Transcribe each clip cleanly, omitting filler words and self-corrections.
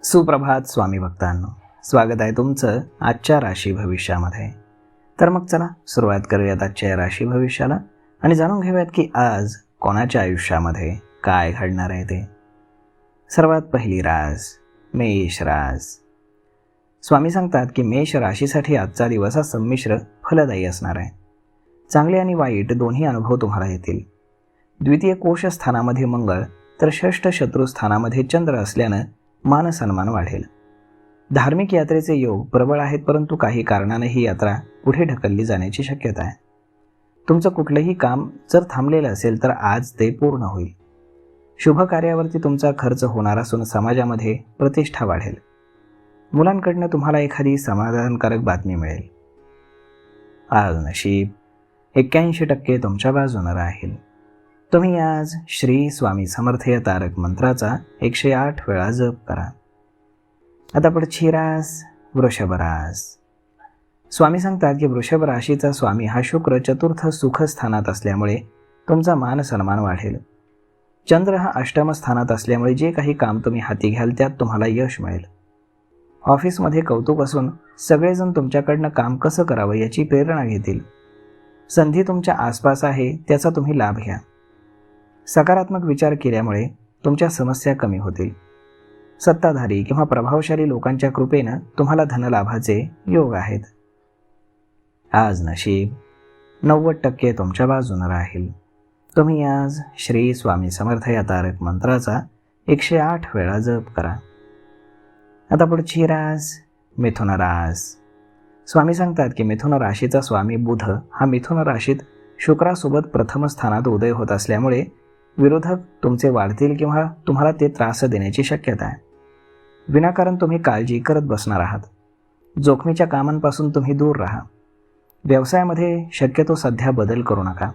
सुप्रभात स्वामी भक्तांनो, स्वागत आहे तुमचं आजच्या राशी भविष्यामध्ये. तर मग चला सुरुवात करूयात आजच्या राशी भविष्याला आणि जाणून घेऊयात की आज कोणाच्या आयुष्यामध्ये काय घडणार आहे ते. सर्वात पहिली रास मेष रास. स्वामी सांगतात की मेष राशीसाठी आजचा दिवस हा संमिश्र फलदायी असणार आहे. चांगले आणि वाईट दोन्ही अनुभव तुम्हाला येतील. द्वितीय कोश स्थानामध्ये मंगळ तर षष्ठ शत्रू स्थानामध्ये चंद्र असल्यानं मान सन्मान वाढेल. धार्मिक यात्रेचे योग प्रबळ आहेत, परंतु काही कारणाने ही यात्रा पुढे ढकलली जाण्याची शक्यता आहे. तुमचं कुठलंही काम जर थांबलेलं असेल तर आज ते पूर्ण होईल. शुभ कार्यावरती तुमचा खर्च होणार असून समाजामध्ये प्रतिष्ठा वाढेल. मुलांकडनं तुम्हाला एखादी समाधानकारक बातमी मिळेल. आज नशीब 81% तुमच्या बाजूने राहील. तुम्ही आज श्री स्वामी समर्थ या तारक मंत्राचा 108 वेळा जप करा. आता पुढची रास वृषभ रास. स्वामी सांगतात की वृषभ राशीचा स्वामी हा शुक्र चतुर्थ सुख स्थानात असल्यामुळे तुमचा मान सन्मान वाढेल. चंद्र हा अष्टम स्थानात असल्यामुळे जे काही काम तुम्ही हाती घ्याल त्यात तुम्हाला यश मिळेल. ऑफिसमध्ये कौतुक असून सगळेजण तुमच्याकडनं काम कसं करावं याची प्रेरणा घेतील. संधी तुमच्या आसपास आहे, त्याचा तुम्ही लाभ घ्या. सकारात्मक विचार केल्यामुळे तुमच्या समस्या कमी होतील. सत्ताधारी किंवा प्रभावशाली लोकांच्या कृपेनं तुम्हाला धनलाभाचे योग आहेत. आज नशीब 90% तुमच्या बाजूने राहील. तुम्ही आज श्री स्वामी समर्थ या तारक मंत्राचा 108 वेळा जप करा. आता पुढची रास मिथुन रास. स्वामी सांगतात की मिथुन राशीचा स्वामी बुध हा मिथुन राशीत शुक्रासोबत प्रथम स्थानात उदय होत असल्यामुळे विरोधक तुमचे वाढतील किंवा तुम्हाला ते त्रास देण्याची शक्यता आहे. विनाकारण तुम्ही काळजी करत बसणार आहात. जोखमीच्या कामांपासून तुम्ही दूर राहा. व्यवसायामध्ये शक्यतो सध्या बदल करू नका.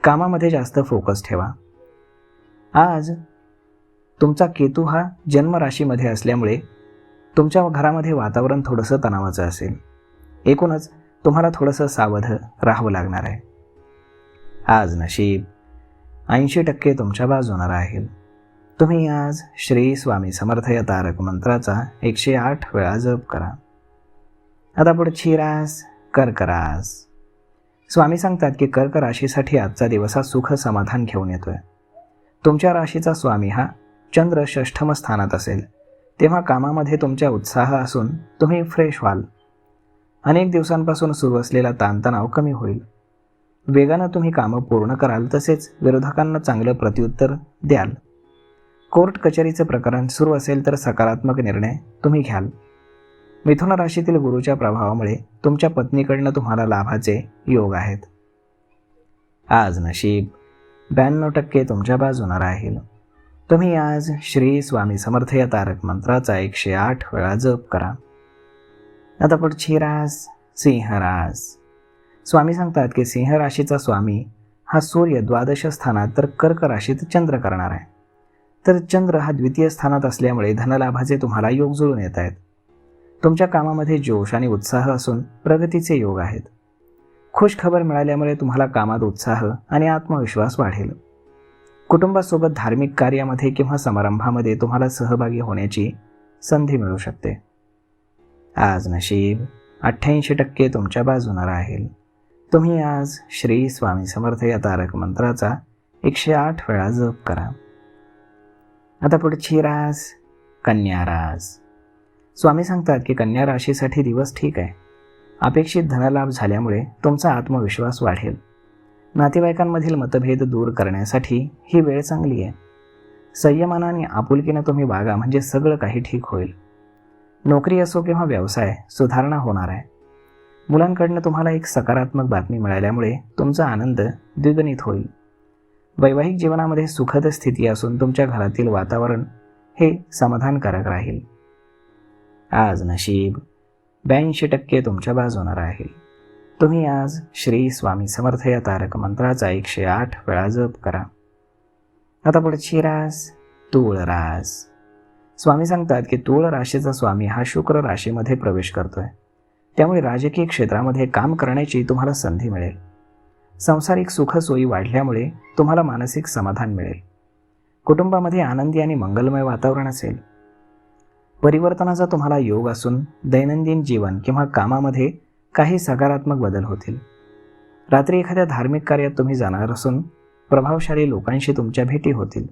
कामामध्ये जास्त फोकस ठेवा. आज तुमचा केतू हा जन्मराशीमध्ये असल्यामुळे तुमच्या घरामध्ये वातावरण थोडंसं तणावाचं असेल. एकूणच तुम्हाला थोडंसं सावध राहावं लागणार आहे. आज नशीब 80% तुमच्या बाजूने राहील. तुम्ही आज श्री स्वामी समर्थ या तारक मंत्राचा 108 वेळा जप करा. आता पुढची रास कर्क रास. स्वामी सांगतात की कर्क राशीसाठी आजचा दिवस हा सुख समाधान घेऊन येतोय. तुमच्या राशीचा स्वामी हा चंद्र षष्ठम स्थानात असेल, तेव्हा कामामध्ये तुमच्या उत्साह असून तुम्ही फ्रेश व्हाल. अनेक दिवसांपासून सुरू असलेला ताणतणाव कमी होईल. वेगानं तुम्ही कामं पूर्ण कराल, तसेच विरोधकांना चांगलं प्रत्युत्तर द्याल. कोर्ट कचेरीचं प्रकरण सुरू असेल तर सकारात्मक निर्णय तुम्ही घ्याल. मिथुन राशीतील गुरूच्या प्रभावामुळे तुमच्या पत्नीकडनं तुम्हाला लाभाचे योग आहेत. आज नशीब 92% तुमच्या बाजूने राहील. तुम्ही आज श्री स्वामी समर्थ या तारक मंत्राचा 108 वेळा जप करा. आता पुढची रास सिंह रास. स्वामी सांगतात की सिंह राशीचा स्वामी हा सूर्य द्वादश स्थानात तर कर्क राशीत चंद्र करणार आहे. तर चंद्र हा द्वितीय स्थानात असल्यामुळे धनलाभाचे तुम्हाला योग जुळून येत आहेत. तुमच्या कामामध्ये जोश आणि उत्साह असून प्रगतीचे योग आहेत. खुश खबर मिळाल्यामुळे तुम्हाला कामात उत्साह आणि आत्मविश्वास वाढेल. कुटुंबासोबत धार्मिक कार्यामध्ये किंवा समारंभामध्ये तुम्हाला सहभागी होण्याची संधी मिळू शकते. आज नशीब 88% तुमच्या बाजूने राहील. तुम्ही आज श्री स्वामी समर्थ या तारक मंत्राचा 108 वेळा जप करा. आता पुढची रास कन्या रास. स्वामी सांगतात की कन्या राशीसाठी दिवस ठीक आहे. अपेक्षित धनलाभ झाल्यामुळे तुमचा आत्मविश्वास वाढेल. नातेवाईकांमधील मतभेद दूर करण्यासाठी ही वेळ चांगली आहे. संयमानं आणि आपुलकीनं तुम्ही वागा, म्हणजे सगळं काही ठीक होईल. नोकरी असो किंवा व्यवसाय सुधारणा होणार आहे. मुलांकडनं तुम्हाला एक सकारात्मक बातमी मिळाल्यामुळे तुमचा आनंद द्विगुणित होईल. वैवाहिक जीवनामध्ये सुखद स्थिती असून तुमच्या घरातील वातावरण हे समाधानकारक राहील. आज नशीब 82% तुमच्या बाजूने राहील. तुम्ही आज श्री स्वामी समर्थ या तारक मंत्राचा 108 वेळा जप करा. आता पुढची रास तूळ रास. स्वामी सांगतात की तूळ राशीचा स्वामी हा शुक्र राशीमध्ये प्रवेश करतोय, त्यामुळे राजकीय क्षेत्रामध्ये काम करण्याची तुम्हाला संधी मिळेल. सांसारिक सुखसोयी वाढल्यामुळे तुम्हाला मानसिक समाधान मिळेल. कुटुंबामध्ये आनंदी आणि मंगलमय वातावरण असेल. परिवर्तनाचा तुम्हाला योग असून दैनंदिन जीवन किंवा कामामध्ये काही सकारात्मक बदल होतील. रात्री एखाद्या धार्मिक कार्यात तुम्ही जाणार असून प्रभावशाली लोकांशी तुमच्या भेटी होतील.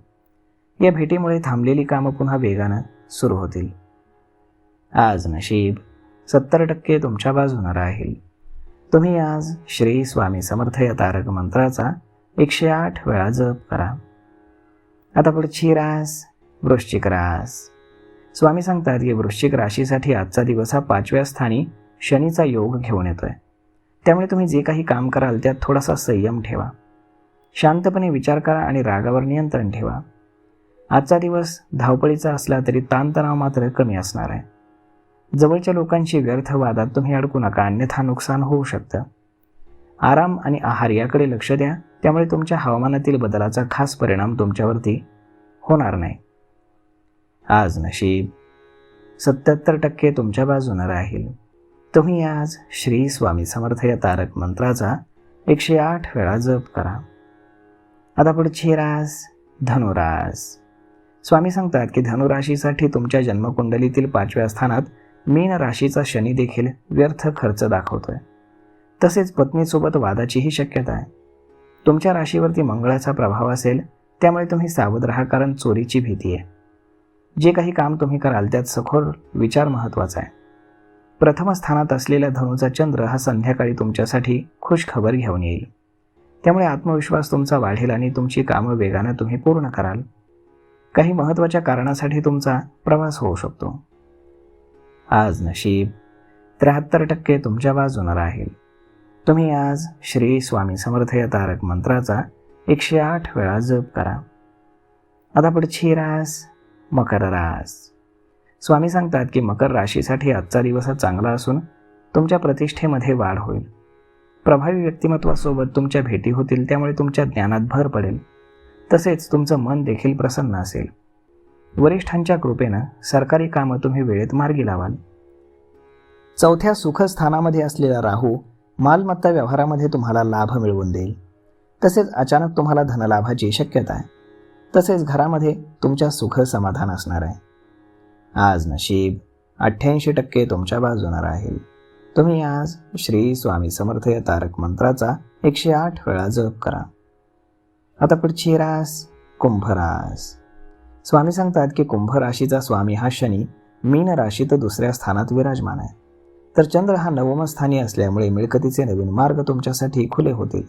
या भेटीमुळे थांबलेली कामं पुन्हा वेगानं सुरू होतील. आज नशीब 70% तुमच्या बाजूने राहील. तुम्ही आज श्री स्वामी समर्थ या तारक मंत्राचा 108 वेळा जप करा. आता पुढची रास वृश्चिक रास. स्वामी सांगतात की वृश्चिक राशीसाठी आजचा दिवस हा 5व्या स्थानी शनीचा योग घेऊन येतोय. त्यामुळे तुम्ही जे काही काम कराल त्यात थोडासा संयम ठेवा. शांतपणे विचार करा आणि रागावर नियंत्रण ठेवा. आजचा दिवस धावपळीचा असला तरी ताणतणाव मात्र कमी असणार आहे. जवळच्या लोकांशी व्यर्थ वादात तुम्ही अडकू नका, अन्यथा नुकसान होऊ शकतं. आराम आणि आहार याकडे लक्ष द्या, त्यामुळे तुमच्या हवामानातील बदलाचा खास परिणाम तुमच्यावरती होणार नाही. आज नशीब 77% तुमच्या बाजूने राहील. तुम्ही आज श्री स्वामी समर्थ या तारक मंत्राचा 108 वेळा जप करा. आता पुढची रास धनुरास. स्वामी सांगतात की धनुराशीसाठी तुमच्या जन्मकुंडलीतील 5व्या स्थानात मीन राशीचा शनी देखील व्यर्थ खर्च दाखवतोय. तसेच पत्नीसोबत वादाचीही शक्यता आहे. तुमच्या राशीवरती मंगळाचा प्रभाव असेल, त्यामुळे तुम्ही सावध राहा, कारण चोरीची भीती आहे. जे काही काम तुम्ही कराल त्यात सखोल विचार महत्त्वाचा आहे. प्रथम स्थानात असलेला धनुचा चंद्र हा संध्याकाळी तुमच्यासाठी खुश खबर घेऊन येईल. त्यामुळे आत्मविश्वास तुमचा वाढेल आणि तुमची कामं वेगाने तुम्ही पूर्ण कराल. काही महत्त्वाच्या कारणासाठी तुमचा प्रवास होऊ शकतो. आज नशीब 73% तुमच्या बाजूने राहील. तुम्ही आज श्री स्वामी समर्थ या तारक मंत्राचा 108 वेळा जप करा. आता पुढची रास मकर रास. स्वामी सांगतात की मकर राशीसाठी आजचा दिवस हा चांगला असून तुमच्या प्रतिष्ठेमध्ये वाढ होईल. प्रभावी व्यक्तिमत्वासोबत तुमच्या भेटी होतील, त्यामुळे तुमच्या ज्ञानात भर पडेल. तसेच तुमचं मन देखील प्रसन्न असेल. वरिष्ठांच्या कृपेनं सरकारी कामं तुम्ही वेळेत मार्गी लावाल. 4थ्या सुखस्थानामध्ये असलेला राहू मालमत्ता व्यवहारामध्ये तुम्हाला लाभ मिळवून देईल. तसेच अचानक तुम्हाला धनलाभाची शक्यता आहे. तसेच घरामध्ये तुमच्या सुख समाधान असणार आहे. आज नशीब 88% तुमच्या बाजूने राहील. तुम्ही आज श्री स्वामी समर्थ या तारक मंत्राचा 108 वेळा जप करा. आता पुढची रास कुंभ रास. स्वामी सांगतात की कुंभ राशीचा स्वामी हा शनी मीन राशीत 2ऱ्या स्थानात विराजमान आहे. तर चंद्र हा 9म स्थानी असल्यामुळे मिळकतीचे नवीन मार्ग तुमच्यासाठी खुले होतील.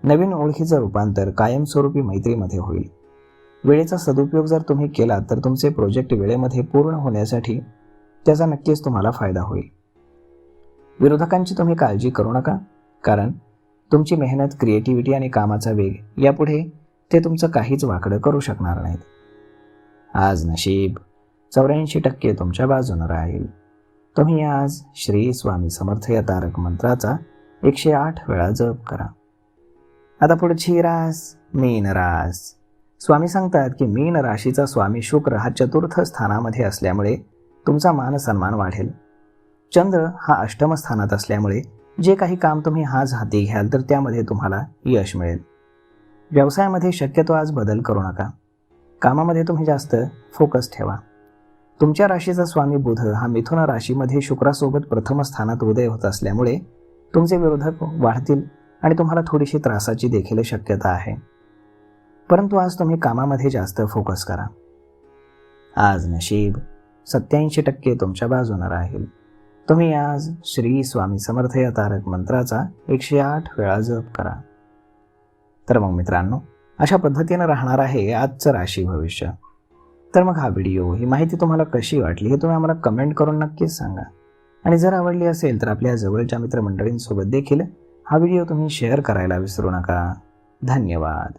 नवीन ओळखीचं रूपांतर कायमस्वरूपी मैत्रीमध्ये होईल. वेळेचा सदुपयोग जर तुम्ही केला तर तुमचे प्रोजेक्ट वेळेमध्ये पूर्ण होण्यासाठी त्याचा नक्कीच तुम्हाला फायदा होईल. विरोधकांची तुम्ही काळजी करू नका, कारण तुमची मेहनत, क्रिएटिव्हिटी आणि कामाचा वेग यापुढे ते तुमचं काहीच वाकडं करू शकणार नाहीत. आज नशीब 84% तुमच्या बाजूने राहील. तुम्ही आज श्री स्वामी समर्थ या तारक मंत्राचा 108 वेळा जप करा. आता पुढची रास मीन रास. स्वामी सांगतात की मीन राशीचा स्वामी शुक्र हा 4थ स्थानामध्ये असल्यामुळे तुमचा मान सन्मान वाढेल. चंद्र हा 8म स्थानात असल्यामुळे जे काही काम तुम्ही आज हाती घ्याल तर त्यामध्ये तुम्हाला यश मिळेल. व्यवसायामध्ये शक्यतो आज बदल करू नका. कामामध्ये तुम्ही जास्त फोकस ठेवा. तुमच्या राशीचा स्वामी बुध हा मिथुन राशीमध्ये शुक्रासोबत प्रथम स्थानात उदय होत असल्यामुळे तुमचे विरोधक वाढतील आणि तुम्हाला थोडीशी त्रासाची देखील शक्यता आहे. परंतु आज तुम्ही कामामध्ये जास्त फोकस करा. आज नशीब 87% तुमच्या बाजूने राहील. तुम्ही आज श्री स्वामी समर्थ या तारक मंत्राचा 108 वेळा जप करा. तर मग मित्रांनो, अशा पद्धतीनं राहणार आहे आजचं राशी भविष्य. तर मग हा व्हिडिओ, ही माहिती तुम्हाला कशी वाटली हे तुम्ही आम्हाला कमेंट करून नक्कीच सांगा. आणि जर आवडली असेल तर आपल्या जवळच्या मित्रमंडळींसोबत देखील हा व्हिडिओ तुम्ही शेअर करायला विसरू नका. धन्यवाद.